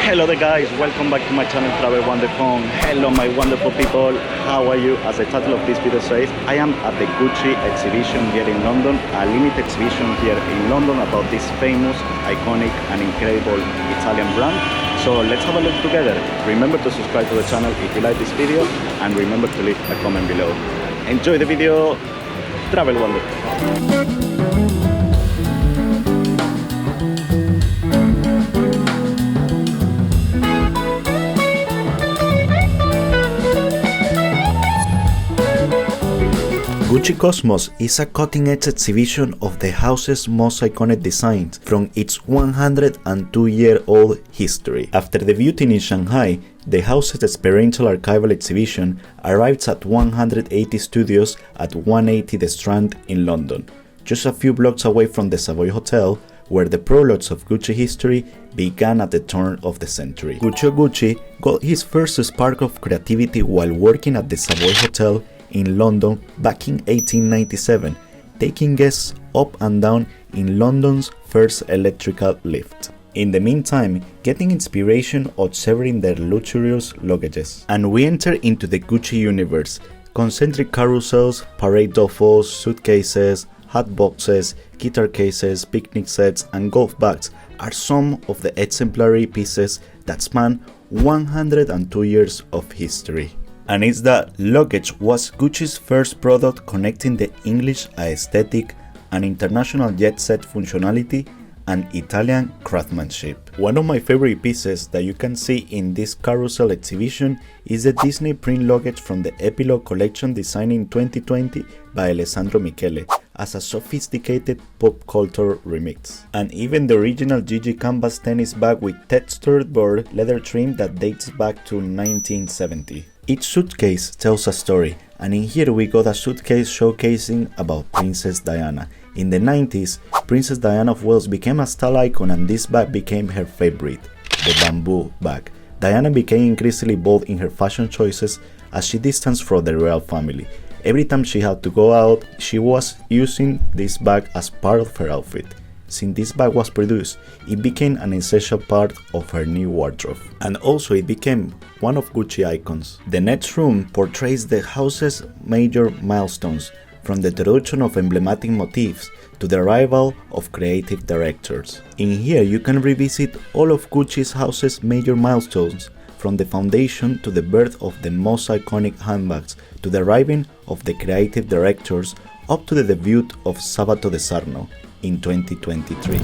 Hello there guys, welcome back to my channel Travel Wonderful. Hello my wonderful people, how are you? As the title of this video says, I am at the Gucci exhibition here in London, a limited exhibition here in London about this famous, iconic and incredible Italian brand. So let's have a look together. Remember to subscribe to the channel if you like this video and remember to leave a comment below. Enjoy the video, Travel Wonderful. Guccicosmos is a cutting-edge exhibition of the house's most iconic designs from its 102-year-old history. After debuting in Shanghai, the house's experiential archival exhibition arrives at 180 studios at 180 The Strand in London, just a few blocks away from the Savoy Hotel, where the prologues of Gucci history began at the turn of the century. Gucci got his first spark of creativity while working at the Savoy Hotel in London back in 1897, taking guests up and down in London's first electrical lift. In the meantime, getting inspiration observing their luxurious luggages. And we enter into the Gucci universe. Concentric carousels, parade duffels, suitcases, hat boxes, guitar cases, picnic sets and golf bags are some of the exemplary pieces that span 102 years of history. And it's that luggage was Gucci's first product connecting the English aesthetic and international jet-set functionality and Italian craftsmanship. One of my favorite pieces that you can see in this carousel exhibition is the Disney print luggage from the Epilogue collection designed in 2020 by Alessandro Michele as a sophisticated pop culture remix. And even the original Gigi canvas tennis bag with textured burr leather trim that dates back to 1970. Each suitcase tells a story, and in here we got a suitcase showcasing about Princess Diana. In the 90s, Princess Diana of Wales became a style icon and this bag became her favorite, the bamboo bag. Diana became increasingly bold in her fashion choices as she distanced from the royal family. Every time she had to go out, she was using this bag as part of her outfit. Since this bag was produced, it became an essential part of her new wardrobe. And also it became one of Gucci icons. The next room portrays the house's major milestones, from the introduction of emblematic motifs to the arrival of creative directors. In here you can revisit all of Gucci's house's major milestones, from the foundation to the birth of the most iconic handbags to the arriving of the creative directors up to the debut of Sabato de Sarno in 2023.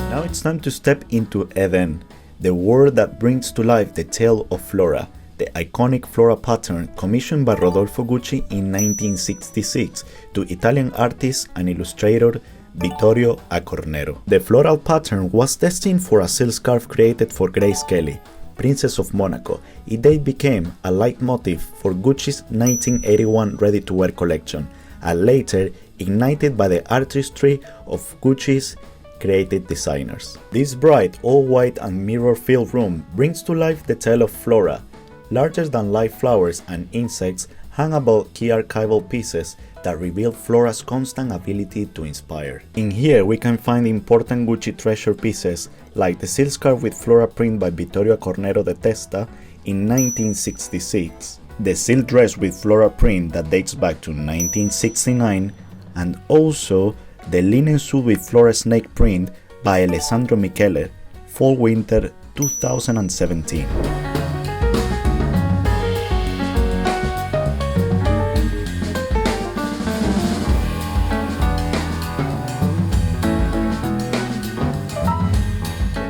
Now it's time to step into Eden, the world that brings to life the Tale of Flora, the iconic Flora pattern commissioned by Rodolfo Gucci in 1966 to Italian artist and illustrator Vittorio Accornero. The floral pattern was destined for a silk scarf created for Grace Kelly, Princess of Monaco. It then became a leitmotif for Gucci's 1981 ready-to-wear collection, and later ignited by the artistry of Gucci's creative designers. This bright, all-white and mirror-filled room brings to life the Tale of Flora. Larger-than-life flowers and insects hang about key archival pieces that reveal Flora's constant ability to inspire. In here we can find important Gucci treasure pieces like the silk scarf with Flora print by Vittorio Accornero de Testa in 1966, the silk dress with Flora print that dates back to 1969, and also the linen suit with Flora snake print by Alessandro Michele, Fall-Winter 2017.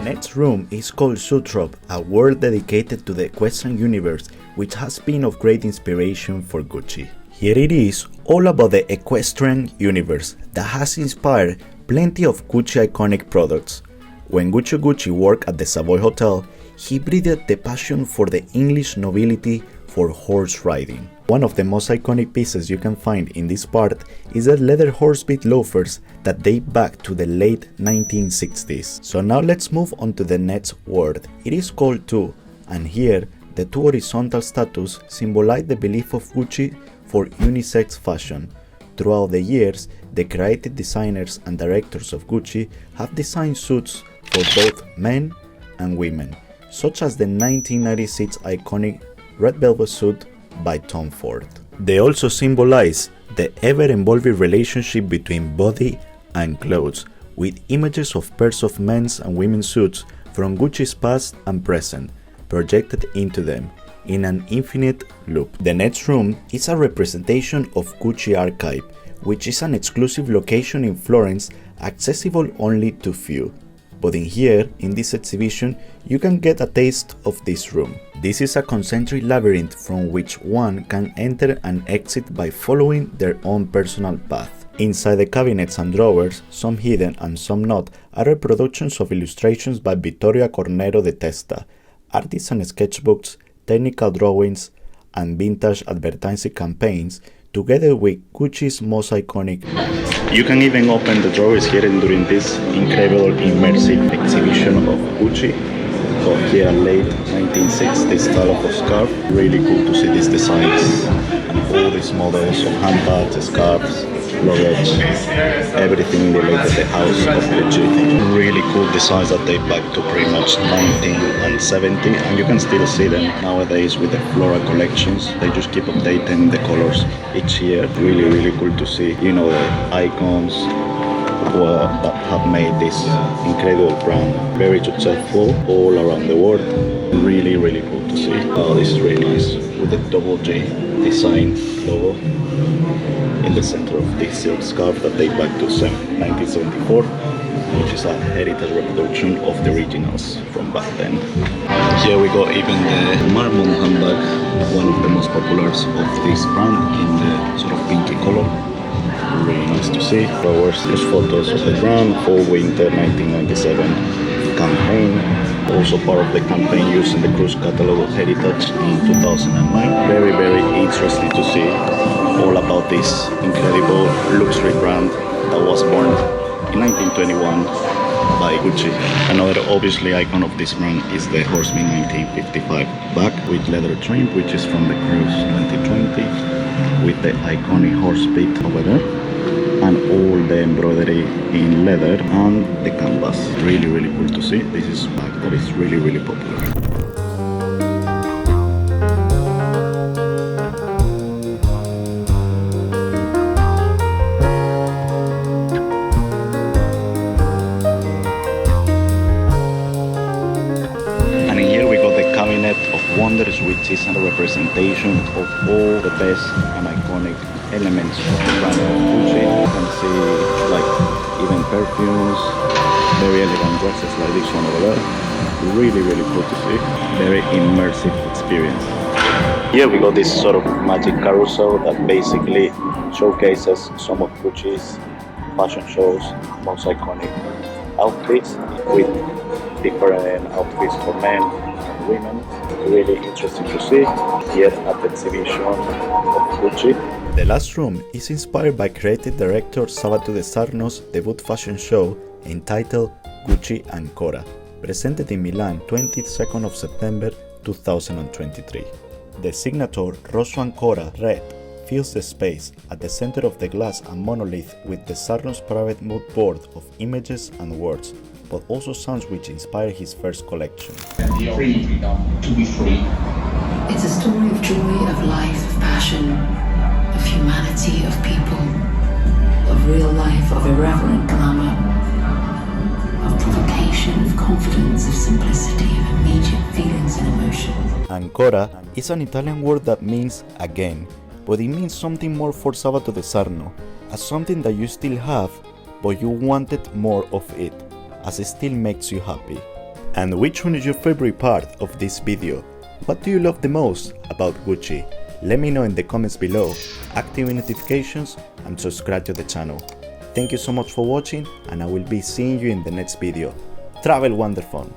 Next room is called Zoetrope, a world dedicated to the equestrian universe which has been of great inspiration for Gucci. Here it is all about the equestrian universe that has inspired plenty of Gucci iconic products. When Gucci worked at the Savoy Hotel, he breathed the passion for the English nobility for horse riding. One of the most iconic pieces you can find in this part is the leather horsebit loafers that date back to the late 1960s. So now let's move on to the next word. It is called Two, and here the two horizontal statues symbolize the belief of Gucci for unisex fashion. Throughout the years, the creative designers and directors of Gucci have designed suits for both men and women, such as the 1996 iconic red velvet suit by Tom Ford. They also symbolize the ever-evolving relationship between body and clothes, with images of pairs of men's and women's suits from Gucci's past and present projected into them in an infinite loop. The next room is a representation of Gucci Archive, which is an exclusive location in Florence accessible only to few. But in here, in this exhibition, you can get a taste of this room. This is a concentric labyrinth from which one can enter and exit by following their own personal path. Inside the cabinets and drawers, some hidden and some not, are reproductions of illustrations by Vittorio Cornero de Testa, artisan sketchbooks, technical drawings, and vintage advertising campaigns, together with Gucci's most iconic moments. You can even open the drawers here during this incredible immersive exhibition of Gucci. So here a late 1960s style of scarf. Really cool to see these designs and all these models of handbags, scarves, luggage, everything related to the house of Gucci. Really cool designs that date back to pretty much 1970, and you can still see them nowadays with the Flora collections. They just keep updating the colors each year. Really cool to see, you know, the icons that have made this incredible brand very successful all around the world. Really cool to see. Oh, this is really nice with the double J design logo in the center of this silk scarf that date back to 1974, which is a heritage reproduction of the originals from back then. Here we got even the marble handbag, one of the most popular of this brand, in the sort of pinky color. Really nice to see. Flowers, there's photos of the brand for winter 1997 campaign. Also part of the campaign using the cruise catalog of Heritage in 2009. Very interesting to see all about this incredible luxury brand that was born in 1921 by Gucci. Another obviously icon of this brand is the Horseman 1955 bag with leather trim, which is from the cruise 2020, with the iconic horse bit over there and all the embroidery in leather and the canvas. Really cool to see. This is a bag that is really popular. And in here we got the Cabinet of Wonders, which is a representation of all the best and iconic elements of the brand of Gucci. You can see like even perfumes, very elegant dresses like this one over there. Really cool to see. Very immersive experience. Here we got this sort of magic carousel that basically showcases some of Gucci's fashion shows, most iconic outfits, with different outfits for men and women. Really interesting to see here at the exhibition of Gucci. The last room is inspired by creative director Sabato De Sarno's debut fashion show entitled Gucci Anora, presented in Milan 22nd of September 2023. The signature Rosso Ancora Red fills the space at the center of the glass and monolith with De Sarno's private mood board of images and words, but also sounds which inspired his first collection. Free to be free. It's a story of joy, of life, of passion, of humanity, of people, of real life, of irreverent glamour, of provocation, of confidence, of simplicity, of immediate feelings and emotions. Ancora is an Italian word that means again, but it means something more for Sabato De Sarno, as something that you still have, but you wanted more of it, as it still makes you happy. And which one is your favorite part of this video? What do you love the most about Gucci? Let me know in the comments below, activate notifications and subscribe to the channel. Thank you so much for watching, and I will be seeing you in the next video. Travel wonderful!